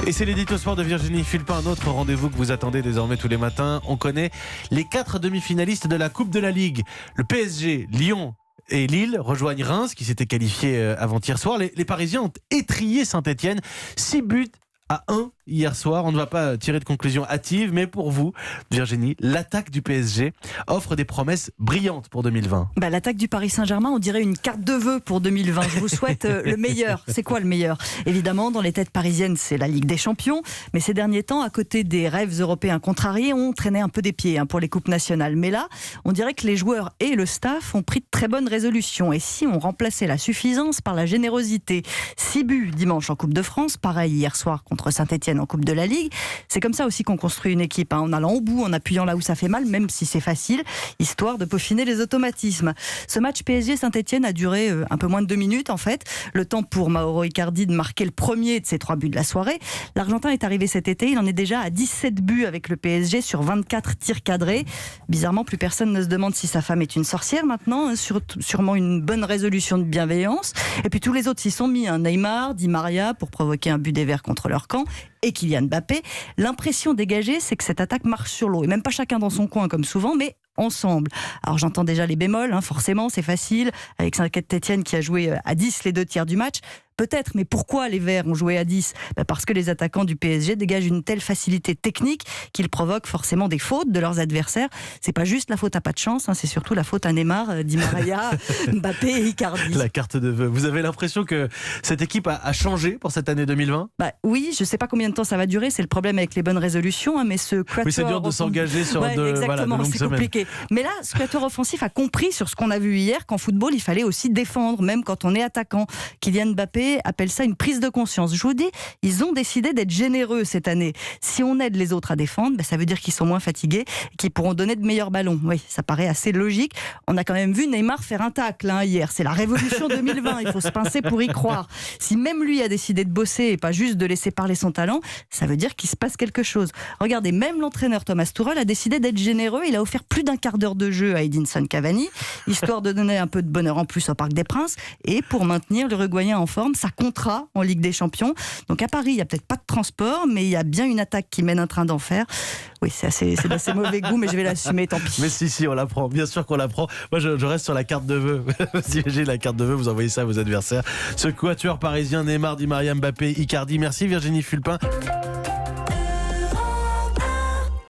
Et c'est l'édito sport de Virginie Fulpin, un autre rendez-vous que vous attendez désormais tous les matins. On connaît les 4 demi-finalistes de la Coupe de la Ligue. Le PSG, Lyon et Lille rejoignent Reims qui s'était qualifié avant-hier soir. Les Parisiens ont étrillé Saint-Etienne, 6-1 hier soir. On ne va pas tirer de conclusion hâtive, mais pour vous, Virginie, l'attaque du PSG offre des promesses brillantes pour 2020. L'attaque du Paris Saint-Germain, on dirait une carte de vœux pour 2020. Je vous souhaite le meilleur. C'est quoi le meilleur ? Évidemment, dans les têtes parisiennes, c'est la Ligue des Champions. Mais ces derniers temps, à côté des rêves européens contrariés, on traînait un peu des pieds pour les coupes nationales. Mais là, on dirait que les joueurs et le staff ont pris de très bonnes résolutions. Et si on remplaçait la suffisance par la générosité ? 6 buts dimanche en Coupe de France, pareil hier soir contre Saint-Etienne en Coupe de la Ligue. C'est comme ça aussi qu'on construit une équipe, en allant au bout, en appuyant là où ça fait mal, même si c'est facile, histoire de peaufiner les automatismes. Ce match PSG-Saint-Etienne a duré un peu moins de 2 minutes en fait. Le temps pour Mauro Icardi de marquer le premier de ses 3 buts de la soirée. L'Argentin est arrivé cet été, il en est déjà à 17 buts avec le PSG sur 24 tirs cadrés. Bizarrement, plus personne ne se demande si sa femme est une sorcière maintenant, sûrement une bonne résolution de bienveillance. Et puis tous les autres s'y sont mis, Neymar, Di Maria pour provoquer un but des Verts contre leur camp, et Kylian Mbappé. L'impression dégagée, c'est que cette attaque marche sur l'eau. Et même pas chacun dans son coin comme souvent, mais ensemble. Alors j'entends déjà les bémols, forcément, c'est facile. Avec Saint-Etienne qui a joué à 10 les 2 tiers du match. Peut-être, mais pourquoi les Verts ont joué à 10 ? Parce que les attaquants du PSG dégagent une telle facilité technique qu'ils provoquent forcément des fautes de leurs adversaires. C'est pas juste la faute à pas de chance, c'est surtout la faute à Neymar, Di Maria, Mbappé et Icardi. La carte de vœux. Vous avez l'impression que cette équipe a changé pour cette année 2020 ? Oui, je sais pas combien de temps ça va durer, c'est le problème avec les bonnes résolutions, mais ce quatuor... Oui, c'est dur de s'engager sur de longues c'est semaines. Compliqué. Mais là, ce quatuor offensif a compris sur ce qu'on a vu hier qu'en football, il fallait aussi défendre, même quand on est attaquant. Kylian Mbappé appelle ça une prise de conscience. Je vous dis, ils ont décidé d'être généreux cette année. Si on aide les autres à défendre, ça veut dire qu'ils sont moins fatigués et qu'ils pourront donner de meilleurs ballons. Oui, ça paraît assez logique. On a quand même vu Neymar faire un tacle hier. C'est la révolution 2020. Il faut se pincer pour y croire. Si même lui a décidé de bosser et pas juste de laisser parler son talent, ça veut dire qu'il se passe quelque chose. Regardez, même l'entraîneur Thomas Tuchel a décidé d'être généreux. Il a offert plus d'1 quart d'heure de jeu à Edinson Cavani, histoire de donner un peu de bonheur en plus au Parc des Princes et pour maintenir l'Uruguayen en forme. Ça comptera en Ligue des Champions. Donc à Paris, il n'y a peut-être pas de transport, mais il y a bien une attaque qui mène un train d'enfer. Oui, c'est d'assez mauvais goût, mais je vais l'assumer, tant pis. Mais si, on l'apprend. Bien sûr qu'on l'apprend. Moi, je reste sur la carte de vœux. Si j'ai la carte de vœux, vous envoyez ça à vos adversaires. Ce quatuor parisien, Neymar, Di Maria, Mbappé, Icardi. Merci Virginie Fulpin.